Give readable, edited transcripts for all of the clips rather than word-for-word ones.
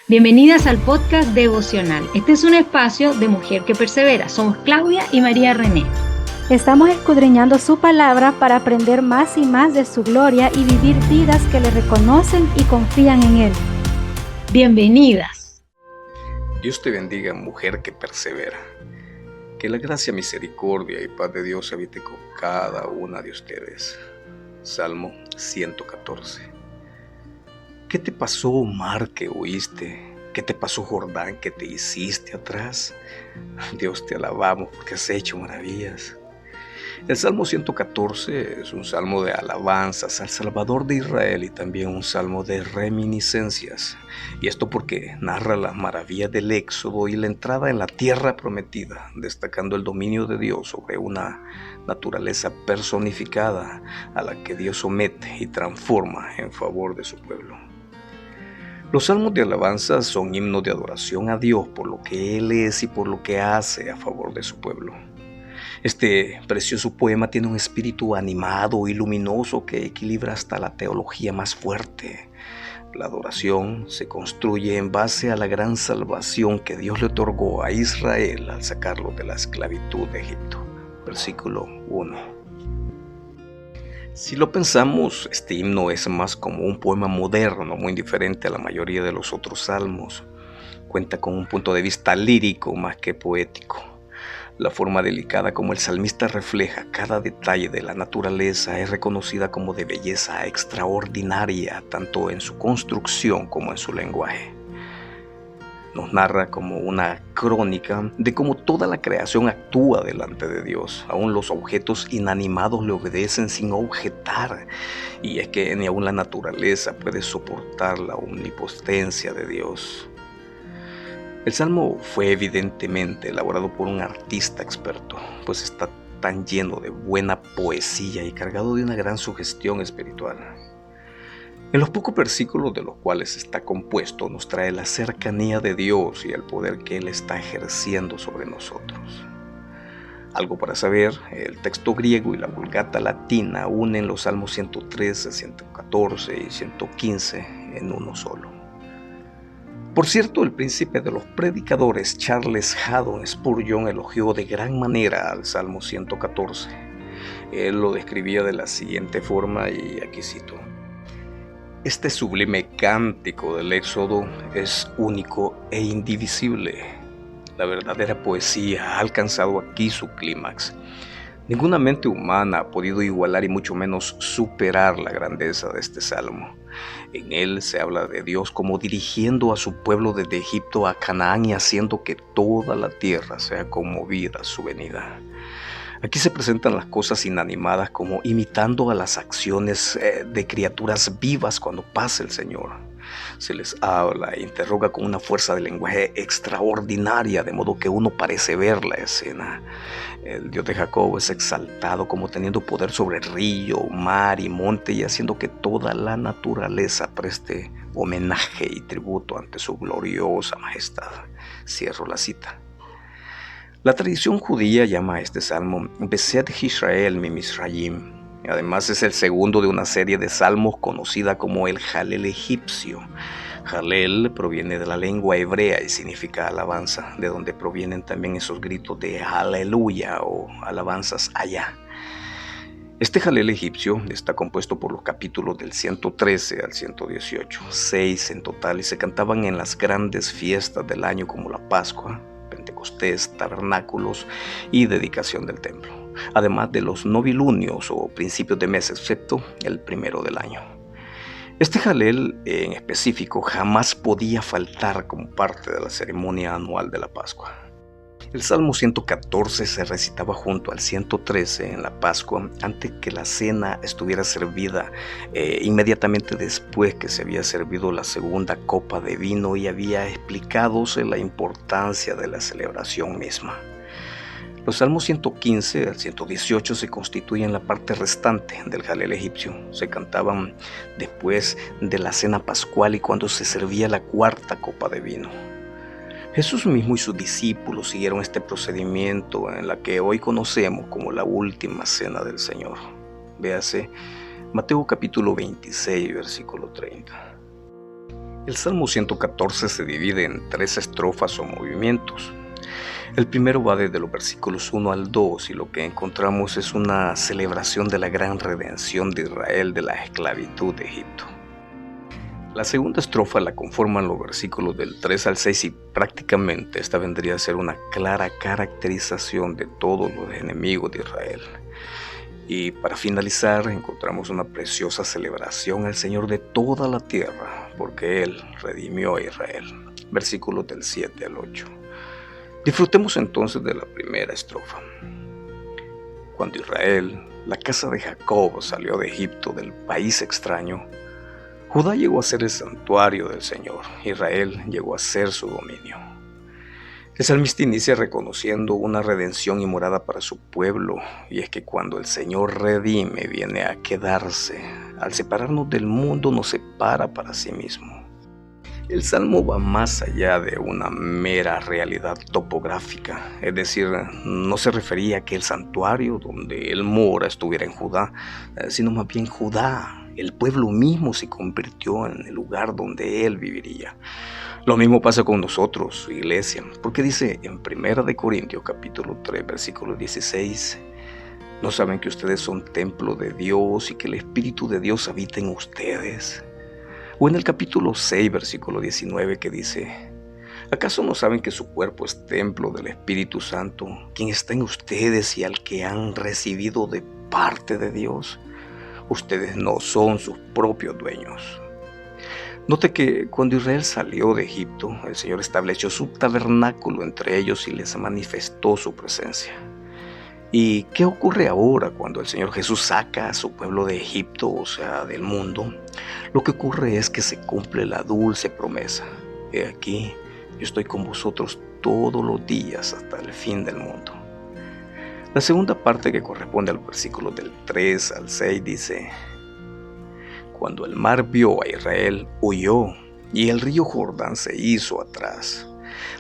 Bienvenidas al podcast devocional. Este es un espacio de mujer que persevera. Somos Claudia y María René. Estamos escudriñando su palabra para aprender más y más de su gloria y vivir vidas que le reconocen y confían en Él. Bienvenidas. Dios te bendiga, mujer que persevera. Que la gracia, misericordia y paz de Dios habite con cada una de ustedes. Salmo 114. ¿Qué te pasó, mar, que oíste? ¿Qué te pasó, Jordán, que te hiciste atrás? Dios, te alabamos porque has hecho maravillas. El Salmo 114 es un salmo de alabanzas al Salvador de Israel y también un salmo de reminiscencias. Y esto porque narra las maravillas del Éxodo y la entrada en la tierra prometida, destacando el dominio de Dios sobre una naturaleza personificada a la que Dios somete y transforma en favor de su pueblo. Los salmos de alabanza son himnos de adoración a Dios por lo que Él es y por lo que hace a favor de su pueblo. Este precioso poema tiene un espíritu animado y luminoso que equilibra hasta la teología más fuerte. La adoración se construye en base a la gran salvación que Dios le otorgó a Israel al sacarlo de la esclavitud de Egipto. Versículo 1. Si lo pensamos, este himno es más como un poema moderno, muy diferente a la mayoría de los otros salmos. Cuenta con un punto de vista lírico más que poético. La forma delicada como el salmista refleja cada detalle de la naturaleza es reconocida como de belleza extraordinaria, tanto en su construcción como en su lenguaje. Nos narra como una crónica de cómo toda la creación actúa delante de Dios. Aún los objetos inanimados le obedecen sin objetar. Y es que ni aún la naturaleza puede soportar la omnipotencia de Dios. El salmo fue evidentemente elaborado por un artista experto, pues está tan lleno de buena poesía y cargado de una gran sugestión espiritual. En los pocos versículos de los cuales está compuesto nos trae la cercanía de Dios y el poder que Él está ejerciendo sobre nosotros. Algo para saber, el texto griego y la Vulgata latina unen los salmos 113, 114 y 115 en uno solo. Por cierto, el príncipe de los predicadores Charles Haddon Spurgeon elogió de gran manera al Salmo 114. Él lo describía de la siguiente forma, y aquí cito: este sublime cántico del Éxodo es único e indivisible. La verdadera poesía ha alcanzado aquí su clímax. Ninguna mente humana ha podido igualar y mucho menos superar la grandeza de este salmo. En él se habla de Dios como dirigiendo a su pueblo desde Egipto a Canaán y haciendo que toda la tierra sea conmovida a su venida. Aquí se presentan las cosas inanimadas como imitando a las acciones de criaturas vivas cuando pasa el Señor. Se les habla e interroga con una fuerza de lenguaje extraordinaria, de modo que uno parece ver la escena. El Dios de Jacob es exaltado como teniendo poder sobre río, mar y monte y haciendo que toda la naturaleza preste homenaje y tributo ante su gloriosa majestad. Cierro la cita. La tradición judía llama a este salmo Besed Israel mi Misrayim. Además es el segundo de una serie de salmos conocida como el Jalel egipcio. Jalel proviene de la lengua hebrea y significa alabanza, de donde provienen también esos gritos de aleluya o alabanzas allá. Este Jalel egipcio está compuesto por los capítulos del 113 al 118, 6 en total, y se cantaban en las grandes fiestas del año como la Pascua, Pentecostés, tabernáculos y dedicación del templo, además de los novilunios o principios de mes, excepto el primero del año. Este Jalel en específico jamás podía faltar como parte de la ceremonia anual de la Pascua. El Salmo 114 se recitaba junto al 113 en la Pascua antes que la cena estuviera servida, inmediatamente después que se había servido la segunda copa de vino y había explicadose la importancia de la celebración misma. Los salmos 115 al 118 se constituyen la parte restante del Jalel egipcio. Se cantaban después de la cena pascual y cuando se servía la cuarta copa de vino. Jesús mismo y sus discípulos siguieron este procedimiento en la que hoy conocemos como la última cena del Señor. Véase Mateo capítulo 26, versículo 30. El Salmo 114 se divide en 3 estrofas o movimientos. El primero va desde los versículos 1 al 2 y lo que encontramos es una celebración de la gran redención de Israel de la esclavitud de Egipto. La segunda estrofa la conforman los versículos del 3 al 6 y prácticamente esta vendría a ser una clara caracterización de todos los enemigos de Israel. Y para finalizar encontramos una preciosa celebración al Señor de toda la tierra, porque Él redimió a Israel. Versículos del 7 al 8. Disfrutemos entonces de la primera estrofa. Cuando Israel, la casa de Jacob, salió de Egipto, del país extraño, Judá llegó a ser el santuario del Señor, Israel llegó a ser su dominio. El salmista inicia reconociendo una redención y morada para su pueblo, y es que cuando el Señor redime viene a quedarse. Al separarnos del mundo nos separa para sí mismo. El Salmo va más allá de una mera realidad topográfica, es decir, no se refería a que el santuario donde él mora estuviera en Judá, sino más bien Judá, el pueblo mismo se convirtió en el lugar donde él viviría. Lo mismo pasa con nosotros, su iglesia, porque dice en 1 Corintios capítulo 3, versículo 16, ¿no saben que ustedes son templo de Dios y que el Espíritu de Dios habita en ustedes? O en el capítulo 6, versículo 19, que dice, ¿acaso no saben que su cuerpo es templo del Espíritu Santo, quien está en ustedes y al que han recibido de parte de Dios? Ustedes no son sus propios dueños. Note que cuando Israel salió de Egipto, el Señor estableció su tabernáculo entre ellos y les manifestó su presencia. ¿Y qué ocurre ahora cuando el Señor Jesús saca a su pueblo de Egipto, o sea, del mundo? Lo que ocurre es que se cumple la dulce promesa. He aquí, yo estoy con vosotros todos los días hasta el fin del mundo. La segunda parte, que corresponde al versículo del 3 al 6, dice, cuando el mar vio a Israel, huyó, y el río Jordán se hizo atrás.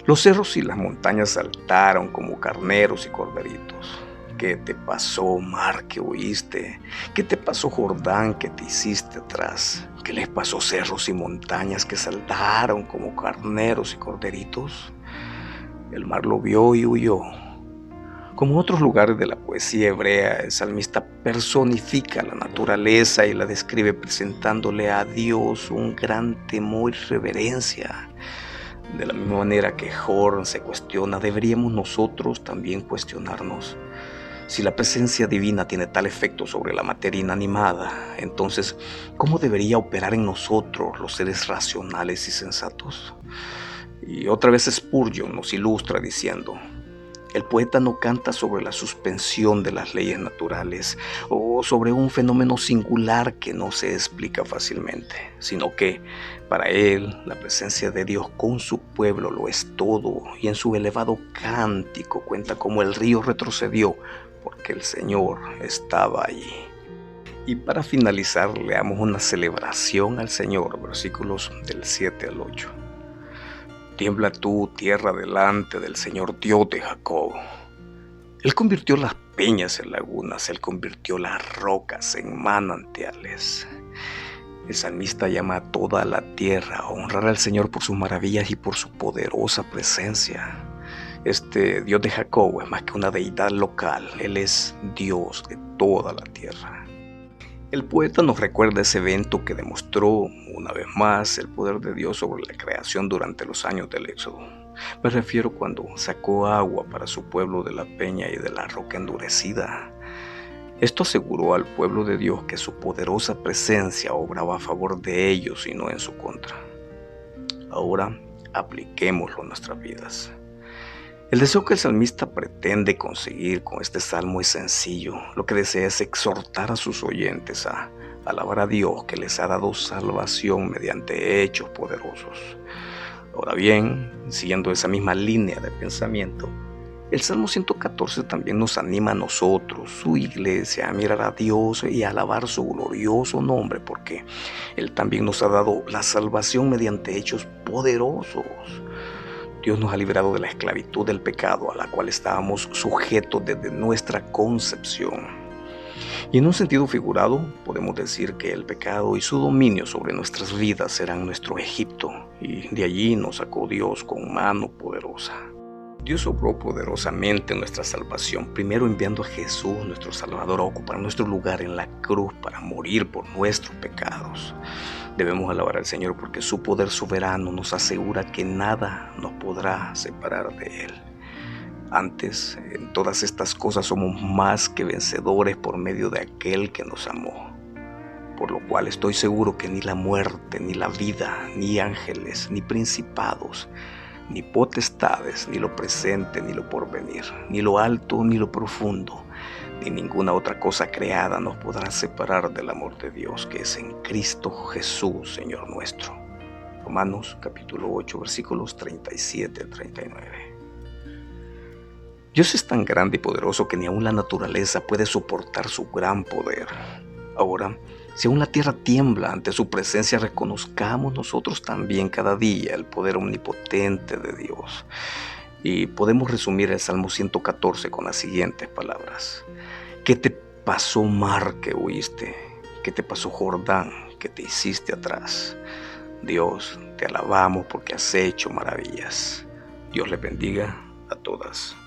Los cerros y las montañas saltaron como carneros y corderitos. ¿Qué te pasó, mar, que huiste? ¿Qué te pasó, Jordán, que te hiciste atrás? ¿Qué les pasó, cerros y montañas que saltaron como carneros y corderitos? El mar lo vio y huyó. Como otros lugares de la poesía hebrea, el salmista personifica la naturaleza y la describe presentándole a Dios un gran temor y reverencia. De la misma manera que Horn se cuestiona, deberíamos nosotros también cuestionarnos. Si la presencia divina tiene tal efecto sobre la materia inanimada, entonces, ¿cómo debería operar en nosotros, los seres racionales y sensatos? Y otra vez Spurgeon nos ilustra diciendo, el poeta no canta sobre la suspensión de las leyes naturales o sobre un fenómeno singular que no se explica fácilmente, sino que para él la presencia de Dios con su pueblo lo es todo, y en su elevado cántico cuenta cómo el río retrocedió porque el Señor estaba allí. Y para finalizar, leamos una celebración al Señor, versículos del 7 al 8. Tiembla tú, tierra, delante del Señor Dios de Jacob. Él convirtió las peñas en lagunas, Él convirtió las rocas en manantiales. El salmista llama a toda la tierra a honrar al Señor por sus maravillas y por su poderosa presencia. Este Dios de Jacob es más que una deidad local, Él es Dios de toda la tierra. El poeta nos recuerda ese evento que demostró una vez más el poder de Dios sobre la creación durante los años del Éxodo. Me refiero cuando sacó agua para su pueblo de la peña y de la roca endurecida. Esto aseguró al pueblo de Dios que su poderosa presencia obraba a favor de ellos y no en su contra. Ahora apliquémoslo a nuestras vidas. El deseo que el salmista pretende conseguir con este salmo es sencillo. Lo que desea es exhortar a sus oyentes a alabar a Dios que les ha dado salvación mediante hechos poderosos. Ahora bien, siguiendo esa misma línea de pensamiento, el Salmo 114 también nos anima a nosotros, su iglesia, a mirar a Dios y a alabar su glorioso nombre, porque Él también nos ha dado la salvación mediante hechos poderosos. Dios nos ha librado de la esclavitud del pecado a la cual estábamos sujetos desde nuestra concepción. Y en un sentido figurado, podemos decir que el pecado y su dominio sobre nuestras vidas serán nuestro Egipto, y de allí nos sacó Dios con mano poderosa. Dios obró poderosamente en nuestra salvación, primero enviando a Jesús, nuestro Salvador, a ocupar nuestro lugar en la cruz para morir por nuestros pecados. Debemos alabar al Señor porque su poder soberano nos asegura que nada nos podrá separar de Él. Antes, en todas estas cosas somos más que vencedores por medio de aquel que nos amó. Por lo cual estoy seguro que ni la muerte, ni la vida, ni ángeles, ni principados, ni potestades, ni lo presente, ni lo porvenir, ni lo alto, ni lo profundo, ni ninguna otra cosa creada nos podrá separar del amor de Dios que es en Cristo Jesús, Señor nuestro. Romanos capítulo 8, versículos 37 al 39. Dios es tan grande y poderoso que ni aun la naturaleza puede soportar su gran poder. Ahora, si aún la tierra tiembla ante su presencia, reconozcamos nosotros también cada día el poder omnipotente de Dios. Y podemos resumir el Salmo 114 con las siguientes palabras. ¿Qué te pasó, mar, que huiste? ¿Qué te pasó, Jordán, que te hiciste atrás? Dios, te alabamos porque has hecho maravillas. Dios les bendiga a todas.